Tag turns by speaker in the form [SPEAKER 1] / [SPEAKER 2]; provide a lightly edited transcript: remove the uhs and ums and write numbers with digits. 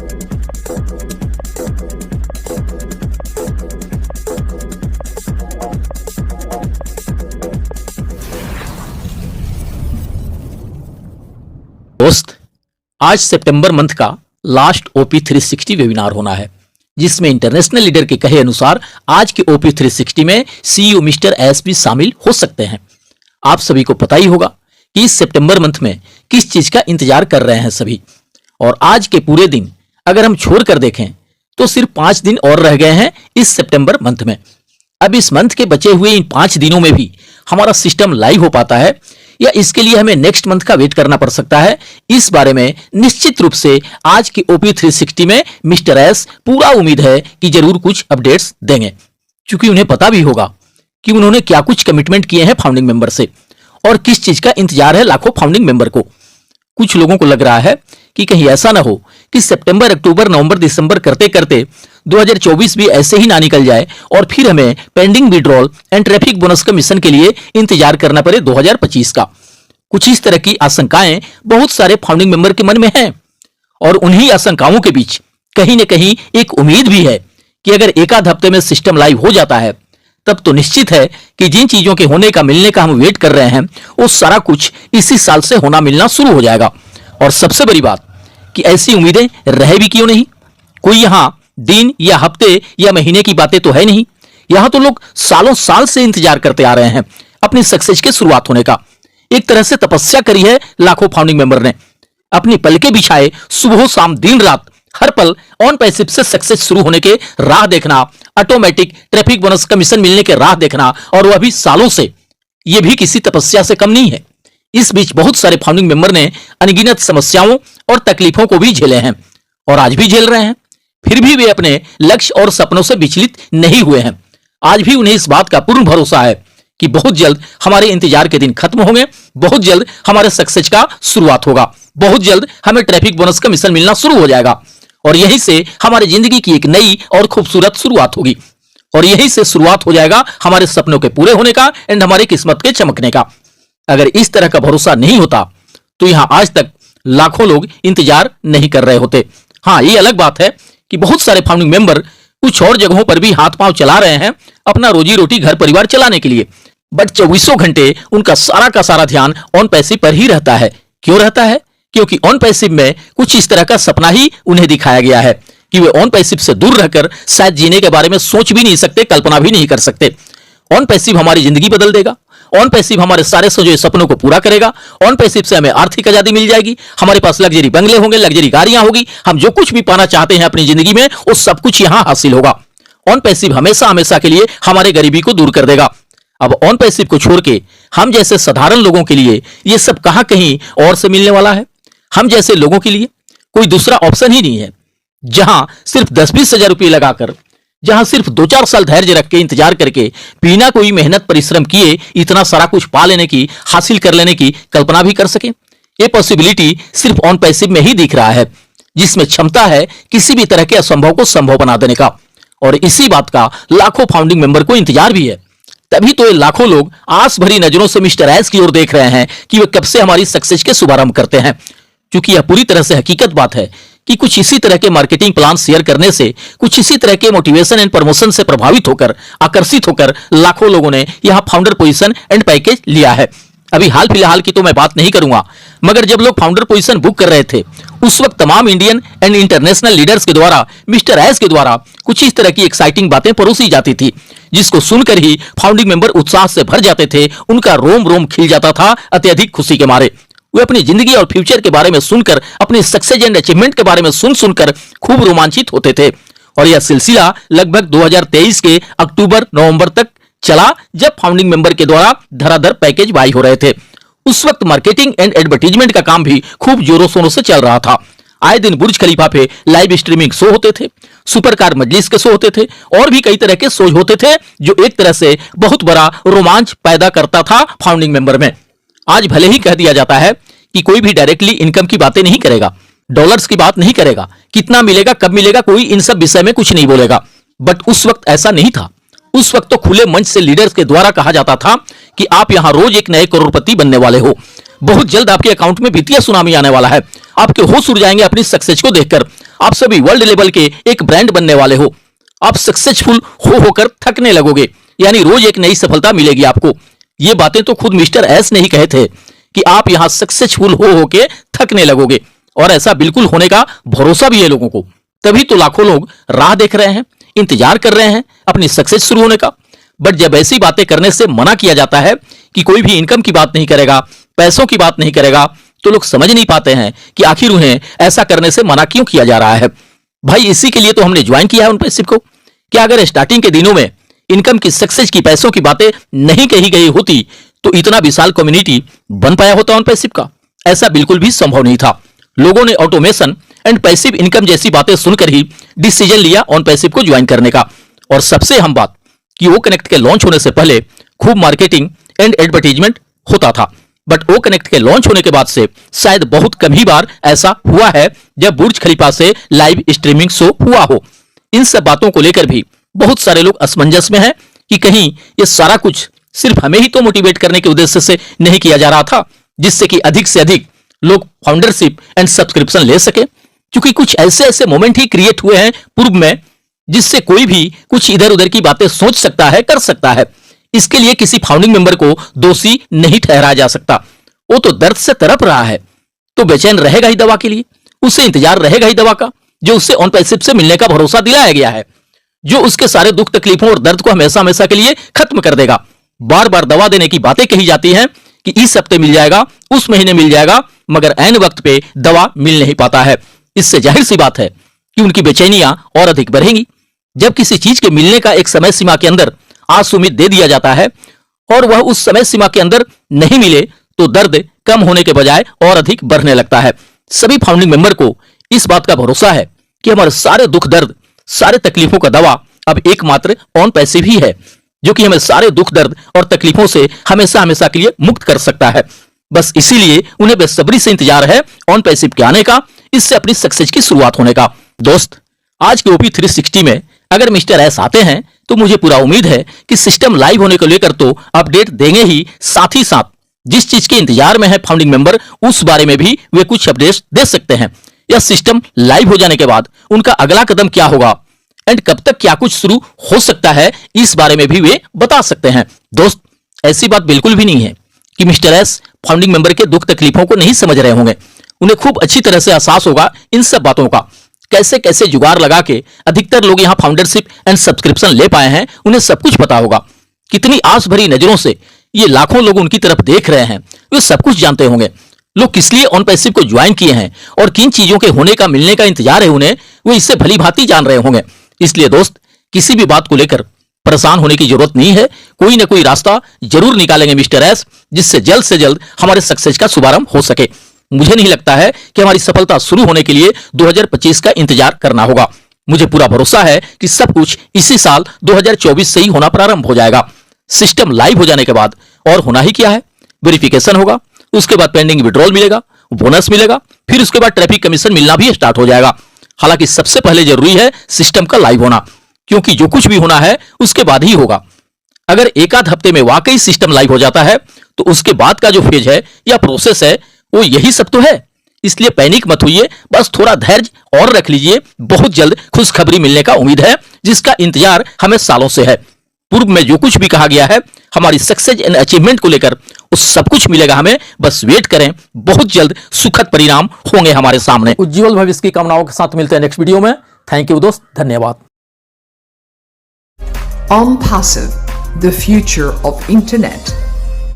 [SPEAKER 1] दोस्त, आज सितंबर मंथ का लास्ट ओपी 360 वेबिनार होना है, जिसमें इंटरनेशनल लीडर के कहे अनुसार आज के ओपी 360 में सीईओ मिस्टर एस भी शामिल हो सकते हैं। आप सभी को पता ही होगा कि इस सितंबर मंथ में किस चीज का इंतजार कर रहे हैं सभी। और आज के पूरे दिन अगर हम छोड़ कर देखें तो सिर्फ 5 दिन और रह गए हैं इस सितंबर मंथ में। अब इस मंथ के बचे हुए इन 5 दिनों में भी हमारा सिस्टम लाइव हो पाता है या इसके लिए हमें नेक्स्ट मंथ का वेट करना पड़ सकता है, इस बारे में निश्चित रूप से आज की ओपी 360 में मिस्टर एस पूरा उम्मीद है कि जरूर कुछ अपडेट्स देंगे, क्योंकि उन्हें पता भी होगा कि उन्होंने क्या कुछ कमिटमेंट किए हैं फाउंडिंग मेंबर से और किस चीज का इंतजार है लाखों फाउंडिंग मेंबर को। कुछ लोगों को लग रहा है कि कहीं ऐसा ना हो कि सितंबर, अक्टूबर, नवंबर, दिसंबर करते करते 2024 भी ऐसे ही ना निकल जाए और फिर हमें pending withdrawal and traffic bonus commission के लिए इंतजार करना पड़े 2025 का। कुछ इस तरह की आशंकाएं बहुत सारे फाउंडिंग मेंबर के मन में हैं और उन्हीं आशंकाओं के बीच कहीं न कहीं एक उम्मीद भी है कि अगर एक आध हफ्ते में सिस्टम लाइव हो जाता है तब तो निश्चित है कि जिन चीजों के होने का, मिलने का हम वेट कर रहे हैं वो सारा कुछ इसी साल से होना मिलना शुरू हो जाएगा। और सबसे बड़ी बात कि ऐसी उम्मीदें रहे भी क्यों नहीं, कोई यहां दिन या हफ्ते या महीने की बातें तो है नहीं। यहां तो लोग सालों साल से इंतजार करते आ रहे हैं अपनी सक्सेस की शुरुआत होने का। एक तरह से तपस्या करी है लाखों फाउंडिंग मेंबर ने, अपनी पलकें बिछाए सुबह शाम दिन रात हर पल ऑन पैसिव से सक्सेस शुरू होने के राह देखना, ऑटोमेटिक ट्रैफिक बोनस कमीशन मिलने के राह देखना, और वह भी सालों से। यह भी किसी तपस्या से कम नहीं है। इस बीच बहुत सारे फाउंडिंग मेंबर ने अनगिनत समस्याओं और तकलीफों को भी झेले हैं और आज भी झेल रहे हैं, फिर भी वे अपने लक्ष्य और सपनों से विचलित नहीं हुए हैं। आज भी उन्हें इस बात का पूर्ण भरोसा है कि बहुत जल्द हमारे इंतजार के दिन खत्म होंगे, बहुत जल्द हमारे सक्सेस का शुरुआत होगा, बहुत जल्द हमें ट्रैफिक बोनस कमीशन मिलना शुरू हो जाएगा और यहीं से हमारी जिंदगी की एक नई और खूबसूरत शुरुआत होगी और यहीं से शुरुआत हो जाएगा हमारे सपनों के पूरे होने का एंड हमारी किस्मत के चमकने का। अगर इस तरह का भरोसा नहीं होता तो यहां आज तक लाखों लोग इंतजार नहीं कर रहे होते। हाँ, ये अलग बात है कि बहुत सारे फाउंडिंग मेंबर कुछ और जगहों पर भी हाथ पांव चला रहे हैं अपना रोजी रोटी घर परिवार चलाने के लिए, बट 24 घंटे उनका सारा का सारा ध्यान ऑन पैसिव पर ही रहता है। क्यों रहता है? क्योंकि ऑन पैसिव में कुछ इस तरह का सपना ही उन्हें दिखाया गया है कि वे ऑन पैसिव से दूर रहकर शायद जीने के बारे में सोच भी नहीं सकते, कल्पना भी नहीं कर सकते। ऑन पैसिव हमारी जिंदगी बदल देगा, ऑन पैसिव हमारे सारे सजोए सपनों को पूरा करेगा, ऑन पैसिव से हमें आर्थिक आजादी मिल जाएगी, हमारे पास लग्जरी बंगले होंगे, लग्जरी गाड़ियां होगी, हम जो कुछ भी पाना चाहते हैं अपनी जिंदगी में वो सब कुछ यहां हासिल होगा। ऑन पैसिव हमेशा हमेशा के लिए हमारे गरीबी को दूर कर देगा। अब ऑन पैसिव को छोड़ के हम जैसे साधारण लोगों के लिए ये सब कहां कहीं और से मिलने वाला है। हम जैसे लोगों के लिए कोई दूसरा ऑप्शन ही नहीं है, जहां सिर्फ 10-20 हजार रुपये लगाकर, जहां सिर्फ 2-4 साल धैर्य रख के इंतजार करके बिना कोई मेहनत परिश्रम किए इतना सारा कुछ पा लेने की, हासिल कर लेने की कल्पना भी कर सके। ये पॉसिबिलिटी सिर्फ ऑन पैसिव में ही दिख रहा है, जिसमें क्षमता है किसी भी तरह के असंभव को संभव बना देने का। और इसी बात का लाखों फाउंडिंग मेंबर को इंतजार भी है। तभी तो ये लाखों लोग आस भरी नजरों से मिस्टर एस की ओर देख रहे हैं कि वे कब से हमारी सक्सेस के शुभारंभ करते हैं, क्योंकि यह पूरी तरह से हकीकत बात है कि कुछ इसी तरह के मार्केटिंग प्लान शेयर करने से, कुछ इसी तरह के मोटिवेशन एंड प्रमोशन से प्रभावित होकर, आकर्षित होकर लाखों लोगों ने यहां फाउंडर पोजीशन एंड पैकेज लिया है। अभी हाल फिलहाल की तो मैं बात नहीं करूंगा, मगर जब लोग फाउंडर पोजीशन बुक कर रहे थे उस वक्त तमाम इंडियन एंड इंटरनेशनल लीडर्स के द्वारा, मिस्टर एस के द्वारा कुछ इस तरह की एक्साइटिंग बातें परोसी जाती थी, जिसको सुनकर ही फाउंडिंग मेंबर उत्साह से भर जाते थे, उनका रोम रोम खिल जाता था अत्यधिक खुशी के मारे। वे अपनी जिंदगी और फ्यूचर के बारे में सुनकर, अपनी सक्सेस एंड अचीवमेंट के बारे में सुनकर खूब रोमांचित होते थे। और यह सिलसिला लगभग 2023 के अक्टूबर नवंबर तक चला, जब फाउंडिंग मेंबर के द्वारा धड़ाधड़ पैकेज बाई हो रहे थे। उस वक्त मार्केटिंग एंड एडवर्टीजमेंट का काम भी खूब जोरों शोरों से चल रहा था। आए दिन बुर्ज खलीफा पे लाइव स्ट्रीमिंग शो होते थे, सुपर कार मजलिस के शो होते थे और भी कई तरह के शो होते थे, जो एक तरह से बहुत बड़ा रोमांच पैदा करता था फाउंडिंग मेंबर में। आज भले ही कह दिया जाता है कि कोई भी डायरेक्टली इनकम की बातें नहीं करेगा, डॉलर्स की बात नहीं करेगा, कितना मिलेगा, कब मिलेगा, कोई इन सब विषय में कुछ नहीं बोलेगा, बट उस वक्त ऐसा नहीं था। उस वक्त तो खुले मंच से लीडर्स के द्वारा कहा जाता था कि आप यहां रोज एक नए करोड़पति बनने वाले हो, बहुत जल्द आपके अकाउंट में वित्तीय सुनामी आने वाला है, आपके होश उड़ जाएंगे अपनी सक्सेस को देखकर। आप सभी वर्ल्ड लेवल के एक ब्रांड बनने वाले हो। आप सक्सेसफुल हो होकर थकने लगोगे, यानी रोज एक नई सफलता मिलेगी आपको। ये बातें तो खुद मिस्टर एस ने ही कहे थे कि आप यहां सक्सेसफुल हो होके थकने लगोगे, और ऐसा बिल्कुल होने का भरोसा भी है लोगों को। तभी तो लाखों लोग राह देख रहे हैं, इंतजार कर रहे हैं अपनी सक्सेस शुरू होने का। बट जब ऐसी बातें करने से मना किया जाता है कि कोई भी इनकम की बात नहीं करेगा, पैसों की बात नहीं करेगा, तो लोग समझ नहीं पाते हैं कि आखिर उन्हें ऐसा करने से मना क्यों किया जा रहा है। भाई इसी के लिए तो हमने ज्वाइन किया है उन पैसिव को। क्या अगर स्टार्टिंग के दिनों में इनकम की, सक्सेस की, पैसों की बातें नहीं कही गई होती तो इतना विशाल कम्युनिटी बन पाया होता ऑन पैसिव का? ऐसा बिल्कुल भी संभव नहीं था। लोगों ने ऑटोमेशन एंड पैसिव इनकम जैसी बातें सुनकर ही डिसीजन लिया ऑन पैसिव को ज्वाइन करने का। और सबसे अहम बात कि ओ कनेक्ट के लॉन्च होने से पहले खूब मार्केटिंग एंड एडवर्टाइजमेंट होता था, बट ओ कनेक्ट के लॉन्च होने के बाद से शायद बहुत कम ही बार ऐसा हुआ है जब बुर्ज खलीफा से लाइव स्ट्रीमिंग शो हुआ हो। इन सब बातों को लेकर भी बहुत सारे लोग असमंजस में हैं कि कहीं ये सारा कुछ सिर्फ हमें ही तो मोटिवेट करने के उद्देश्य से नहीं किया जा रहा था, जिससे कि अधिक से अधिक लोग फाउंडरशिप एंड सब्सक्रिप्शन ले सके। क्योंकि कुछ ऐसे ऐसे मोमेंट ही क्रिएट हुए हैं पूर्व में, जिससे कोई भी कुछ इधर उधर की बातें सोच सकता है, कर सकता है। इसके लिए किसी फाउंडिंग मेंबर को दोषी नहीं ठहराया जा सकता। वो तो दर्द से तड़प रहा है, तो बेचैन रहेगा ही दवा के लिए, उसे इंतजार रहेगा ही दवा का, जो उससे ऑन पैसिव से मिलने का भरोसा दिलाया गया है, जो उसके सारे दुख तकलीफों और दर्द को हमेशा हमेशा के लिए खत्म कर देगा। बार बार दवा देने की बातें कही जाती हैं कि इस हफ्ते मिल जाएगा, उस महीने मिल जाएगा, मगर ऐन वक्त पे दवा मिल नहीं पाता है। इससे जाहिर सी बात है कि उनकी बेचैनियां और अधिक बढ़ेंगी। जब किसी चीज के मिलने का एक समय सीमा के अंदर आस उम्मीद दे दिया जाता है और वह उस समय सीमा के अंदर नहीं मिले, तो दर्द कम होने के बजाय और अधिक बढ़ने लगता है। सभी फाउंडिंग मेंबर को इस बात का भरोसा है कि हमारे सारे दुख दर्द, सारे तकलीफों का दवा अब एकमात्र ऑन पैसिव ही है, जो कि हमें सारे दुख दर्द और तकलीफों से हमेशा हमेशा के लिए मुक्त कर सकता है। बस इसीलिए उन्हें बेसब्री से इंतजार है ऑन पैसिव के आने का, इससे अपनी सक्सेस की शुरुआत होने का। दोस्त, आज के ओपी 360 में अगर मिस्टर एस आते हैं तो मुझे पूरा उम्मीद है कि सिस्टम लाइव होने को लेकर तो अपडेट देंगे ही, साथ ही साथ जिस चीज के इंतजार में है फाउंडिंग मेंबर, उस बारे में भी वे कुछ अपडेट्स दे सकते हैं। या सिस्टम लाइव हो जाने के बाद उनका अगला कदम क्या होगा एंड कब तक क्या कुछ शुरू हो सकता है, इस बारे में भी वे बता सकते हैं। दोस्त, ऐसी बात बिल्कुल भी नहीं है कि मिस्टर एस फाउंडिंग मेंबर के दुख तकलीफों को नहीं समझ रहे होंगे। उन्हें खूब अच्छी तरह से एहसास होगा इन सब बातों का। कैसे कैसे जुगाड़ लगा के अधिकतर लोग यहां फाउंडरशिप एंड सब्सक्रिप्शन ले पाए हैं, उन्हें सब कुछ पता होगा। कितनी आस भरी नजरों से ये लाखों लोग उनकी तरफ देख रहे हैं, वे सब कुछ जानते होंगे। लोग किस लिए ऑन पैसिव को ज्वाइन किए हैं और किन चीजों के होने का, मिलने का इंतजार है उन्हें, वो इससे भली भांति जान रहे होंगे। इसलिए दोस्त, किसी भी बात को लेकर परेशान होने की जरूरत नहीं है। कोई ना कोई रास्ता जरूर निकालेंगे मिस्टर एस, जिससे जल्द से जल्द हमारे सक्सेस का शुभारंभ हो सके। मुझे नहीं लगता है कि हमारी सफलता शुरू होने के लिए 2025 का इंतजार करना होगा। मुझे पूरा भरोसा है कि सब कुछ इसी साल 2024 से ही होना प्रारंभ हो जाएगा। सिस्टम लाइव हो जाने के बाद और होना ही क्या है, वेरिफिकेशन होगा, उसके बाद पेंडिंग विड्रॉल मिलेगा, बोनस मिलेगा, फिर उसके बाद ट्रैफिक कमीशन मिलना भी स्टार्ट हो जाएगा। हालांकि सबसे पहले जरूरी है सिस्टम का लाइव होना, क्योंकि जो कुछ भी होना है उसके बाद ही होगा। अगर एक आध हफ्ते में वाकई सिस्टम लाइव हो जाता है तो उसके बाद का जो फेज है या प्रोसेस है वो यही सब तो है। इसलिए पैनिक मत होइए, बस थोड़ा धैर्य और रख लीजिए। बहुत जल्द खुशखबरी मिलने का उम्मीद है, जिसका इंतजार हमें सालों से है। पूर्व में जो कुछ भी कहा गया है हमारी सक्सेस एंड अचीवमेंट को लेकर, उस सब कुछ मिलेगा हमें। बस वेट करें, बहुत जल्द सुखद परिणाम होंगे हमारे सामने। उज्जवल भविष्य की कामनाओं के साथ मिलते हैं नेक्स्ट वीडियो में। थैंक यू दोस्त, धन्यवाद।
[SPEAKER 2] OnPassive, the future of internet.